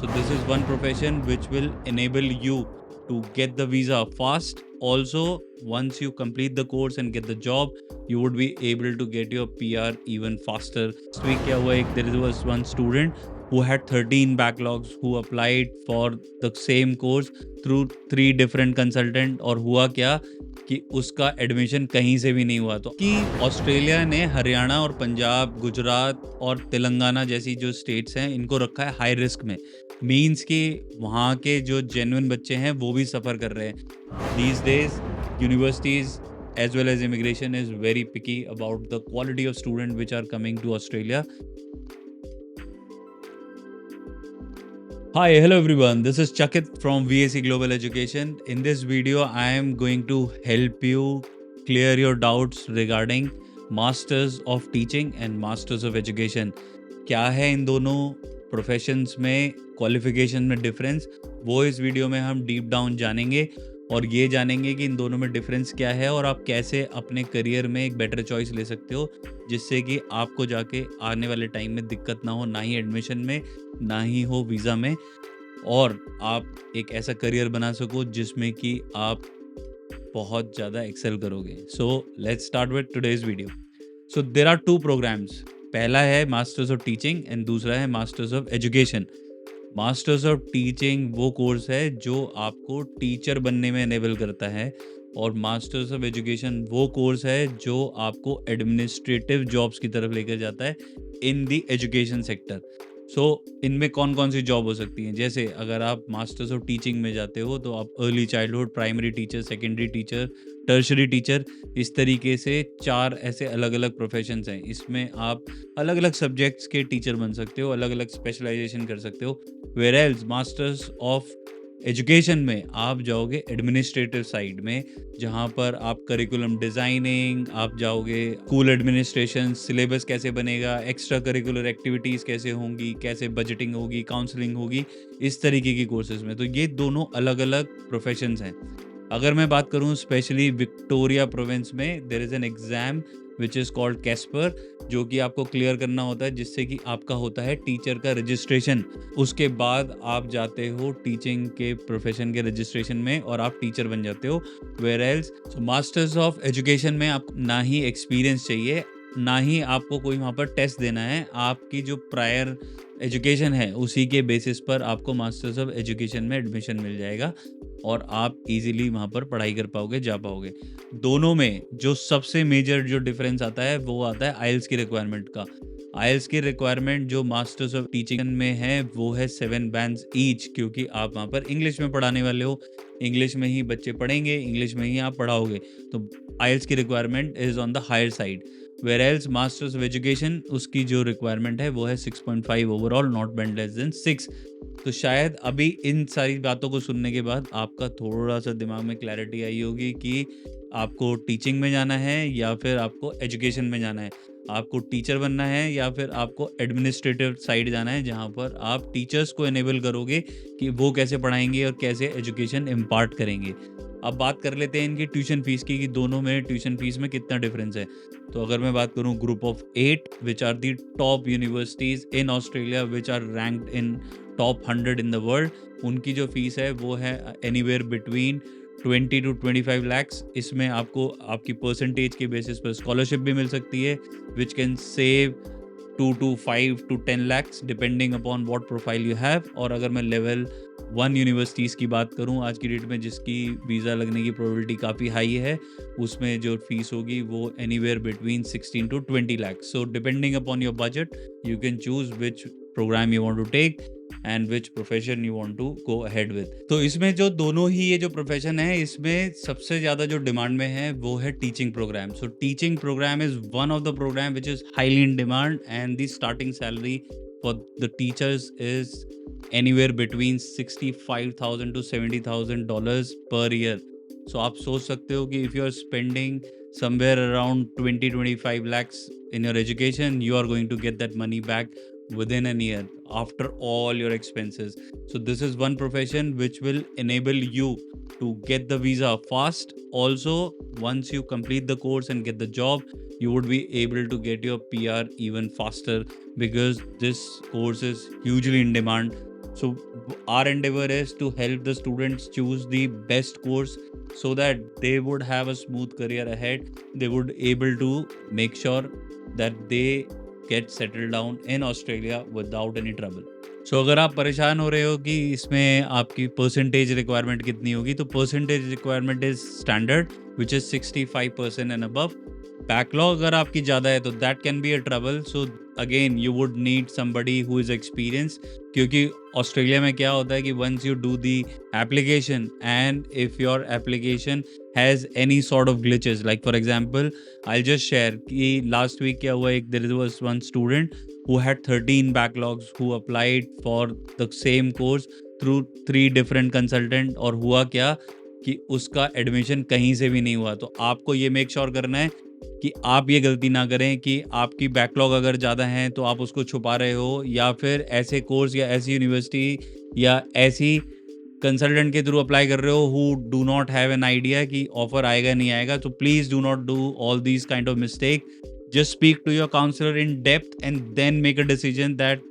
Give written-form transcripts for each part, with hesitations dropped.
So this is one profession which will enable you to get the visa fast. Also, once you complete the course and get the job, you would be able to get your PR even faster. Last week क्या हुआ, there was one student who had 13 backlogs who applied for the same course through 3 different consultant, और हुआ क्या कि उसका admission कहीं से भी नहीं हुआ। तो कि ऑस्ट्रेलिया ने हरियाणा और पंजाब, गुजरात और तेलंगाना जैसी जो स्टेट्स हैं, इनको रखा है हाई रिस्क में। मीन्स कि वहाँ के जो जेन्युइन बच्चे हैं वो भी सफ़र कर रहे हैं। These days, universities as well as immigration is very picky about the quality of student which are coming to Australia. Hi, hello everyone. This is Chakit from VAC Global Education. In this video, I am going to help you clear your doubts regarding Masters of Teaching and Masters of Education. क्या है इन दोनों professions में qualification में difference, वो इस video में हम deep down जानेंगे और ये जानेंगे कि इन दोनों में डिफरेंस क्या है और आप कैसे अपने करियर में एक बेटर चॉइस ले सकते हो, जिससे कि आपको जाके आने वाले टाइम में दिक्कत ना हो, ना ही एडमिशन में, ना ही हो वीज़ा में, और आप एक ऐसा करियर बना सको जिसमें कि आप बहुत ज़्यादा एक्सेल करोगे। So let's start with today's video. So there are 2 programs. पहला है मास्टर्स ऑफ टीचिंग एंड दूसरा है masters of education. Masters of teaching वो कोर्स है जो आपको टीचर बनने में एनेबल करता है, और मास्टर्स ऑफ एजुकेशन वो कोर्स है जो आपको एडमिनिस्ट्रेटिव जॉब्स की तरफ लेकर जाता है इन द एजुकेशन सेक्टर। सो इनमें कौन कौन सी जॉब हो सकती हैं? जैसे अगर आप मास्टर्स ऑफ टीचिंग में जाते हो तो आप early childhood, primary teacher, secondary teacher, tertiary teacher, इस तरीके से 4 ऐसे अलग अलग प्रोफेशंस हैं। इसमें आप अलग अलग सब्जेक्ट्स के टीचर बन सकते हो, अलग अलग स्पेशलाइजेशन कर सकते हो। वेयरएल्स मास्टर्स ऑफ एजुकेशन में आप जाओगे एडमिनिस्ट्रेटिव साइड में, जहाँ पर आप करिकुलम डिज़ाइनिंग, आप जाओगे स्कूल एडमिनिस्ट्रेशन, सिलेबस कैसे बनेगा, एक्स्ट्रा करिकुलर एक्टिविटीज़ कैसे होंगी, कैसे बजटिंग होगी, काउंसलिंग होगी, इस तरीके की कोर्सेज में। तो ये दोनों अलग अलग प्रोफेशंस हैं। अगर मैं बात करूँ स्पेशली विक्टोरिया प्रोविंस में, there is an exam which is called Casper, जो कि आपको क्लियर करना होता है, जिससे कि आपका होता है टीचर का रजिस्ट्रेशन। उसके बाद आप जाते हो टीचिंग के प्रोफेशन के रजिस्ट्रेशन में और आप टीचर बन जाते हो। वेयरएल्स मास्टर्स ऑफ एजुकेशन में आपको ना ही एक्सपीरियंस चाहिए, ना ही आपको कोई वहाँ पर टेस्ट देना है। आपकी जो प्रायर एजुकेशन है उसी के बेसिस पर आपको मास्टर्स ऑफ एजुकेशन में एडमिशन मिल जाएगा और आप इजीली वहाँ पर पढ़ाई कर पाओगे, जा पाओगे। दोनों में जो सबसे मेजर जो डिफरेंस आता है वो आता है आइल्स की रिक्वायरमेंट का। आइल्स की रिक्वायरमेंट जो मास्टर्स ऑफ टीचिंग में है वो है 7 बैंड्स ईच, क्योंकि आप वहाँ पर इंग्लिश में पढ़ाने वाले हो, इंग्लिश में ही बच्चे पढ़ेंगे, इंग्लिश में ही आप पढ़ाओगे, तो आइल्स की requirement is on the higher side. Where else masters of education, उसकी जो रिक्वायरमेंट है वो है 6.5 overall, not band less than 6। तो शायद अभी इन सारी बातों को सुनने के बाद आपका थोड़ा सा दिमाग में क्लैरिटी आई होगी कि आपको टीचिंग में जाना है या फिर आपको एजुकेशन में जाना है, आपको टीचर बनना है या फिर आपको एडमिनिस्ट्रेटिव साइड जाना है, जहाँ पर आप टीचर्स को एनेबल करोगे कि वो कैसे पढ़ाएंगे और कैसे एजुकेशन इम्पार्ट करेंगे। अब बात कर लेते हैं इनकी ट्यूशन फीस की, कि दोनों में ट्यूशन फीस में कितना डिफरेंस है। तो अगर मैं बात करूँ group of 8 which are the top universities in Australia which are ranked in top 100 in the world, उनकी जो फीस है वो है एनीवेयर बिटवीन 20 to 25 lakhs। इसमें आपको आपकी परसेंटेज के बेसिस पर स्कॉलरशिप भी मिल सकती है which can save 2 to 5 to 10 lakhs depending upon what profile you have. और अगर मैं लेवल 1 यूनिवर्सिटीज़ की बात करूं आज की डेट में, जिसकी वीज़ा लगने की प्रोबेबिलिटी काफ़ी हाई है, उसमें जो फीस होगी वो anywhere between 16 to 20 lakhs। So depending upon your budget you can choose which program you want to take and which profession you want to go ahead with. तो इसमें जो दोनों ही ये जो प्रोफेशन है, इसमें सबसे ज़्यादा जो डिमांड में है वो है teaching program. So teaching program is one of the program which is highly in demand, and the starting salary for the teachers is anywhere between $65,000 to $70,000 per year। So आप सोच सकते हो कि if you are spending somewhere around 20-25 lakhs in your education, you are going to get that money back within a year after all your expenses. So this is one profession which will enable you to get the visa fast. Also, once you complete the course and get the job, you would be able to get your PR even faster because this course is hugely in demand. So our endeavor is to help the students choose the best course so that they would have a smooth career ahead. They would able to make sure that they get settled down in Australia without any trouble. सो अगर आप परेशान हो रहे हो कि इसमें आपकी percentage requirement कितनी होगी, तो percentage requirement is standard which is 65% and above. Backlog अगर आपकी ज़्यादा है तो that can be a trouble. So again you would need somebody who is experience, क्योंकि ऑस्ट्रेलिया में क्या होता है कि once you do the application and if your application has any sort of glitches, like for example I just share कि last week क्या हुआ, एक there was one student who had 13 backlogs who applied for the same course through 3 different consultant, और हुआ क्या कि उसका admission कहीं से भी नहीं हुआ. तो आपको ये मेक श्योर करना है कि आप ये गलती ना करें कि आपकी बैकलॉग अगर ज़्यादा हैं तो आप उसको छुपा रहे हो, या फिर ऐसे कोर्स या ऐसी यूनिवर्सिटी या ऐसी कंसल्टेंट के थ्रू अप्लाई कर रहे हो who do not have an idea कि ऑफर आएगा नहीं आएगा. तो please do not do all these kind of mistake. Just speak to your counselor in depth and then make a decision that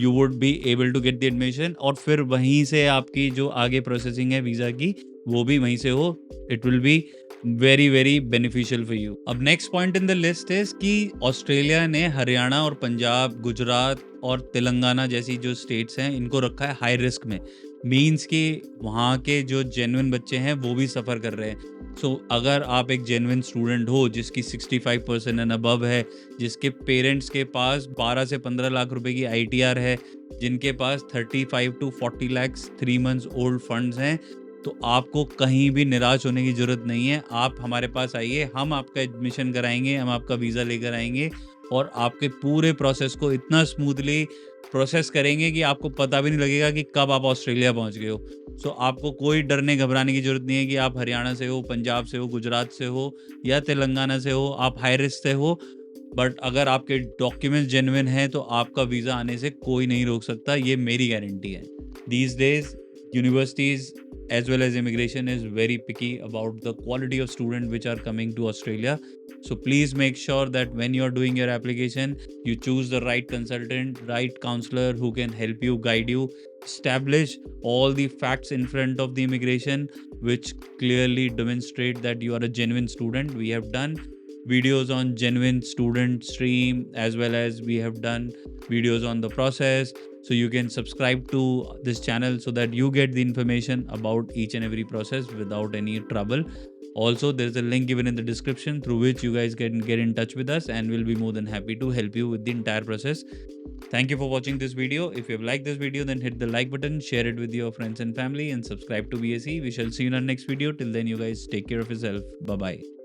you would be able to get the admission, और फिर वहीं से आपकी जो आगे प्रोसेसिंग है visa की वो भी वहीं से हो. It will be very very beneficial for you. अब next point in the list है कि ऑस्ट्रेलिया ने हरियाणा और पंजाब, गुजरात और तेलंगाना जैसी जो स्टेट्स हैं इनको रखा है हाई रिस्क में. मीन्स कि वहाँ के जो जेन्युइन बच्चे हैं वो भी सफ़र कर रहे हैं. सो अगर आप एक जेन्युइन स्टूडेंट हो जिसकी 65% एंड अबव है, जिसके पेरेंट्स के पास 12 से 15 लाख रुपए की ITR है, जिनके पास 35 to 40 lakhs 3 months old funds हैं, तो आपको कहीं भी निराश होने की ज़रूरत नहीं है. आप हमारे पास आइए, हम आपका एडमिशन कराएंगे, हम आपका वीज़ा लेकर आएंगे और आपके पूरे प्रोसेस को इतना स्मूथली प्रोसेस करेंगे कि आपको पता भी नहीं लगेगा कि कब आप ऑस्ट्रेलिया पहुंच गए हो. सो आपको कोई डरने घबराने की ज़रूरत नहीं है कि आप हरियाणा से हो, पंजाब से हो, गुजरात से हो या तेलंगाना से हो, आप हाई रिस्क से हो. बट अगर आपके डॉक्यूमेंट्स जेन्युइन हैं तो आपका वीज़ा आने से कोई नहीं रोक सकता, ये मेरी गारंटी है. These days universities as well as immigration is very picky about the quality of student which are coming to Australia. So please make sure that when you are doing your application, you choose the right consultant, right counselor who can help you, guide you, establish all the facts in front of the immigration which clearly demonstrate that you are a genuine student. We have done videos on genuine student stream as well as we have done videos on the process, so you can subscribe to this channel so that you get the information about each and every process without any trouble. Also, there is a link given in the description through which you guys can get in touch with us and we'll be more than happy to help you with the entire process. Thank you for watching this video. If you have liked this video, then hit the like button, share it with your friends and family, and subscribe to VSE. We shall see you in our next video. Till then, you guys take care of yourself. Bye bye.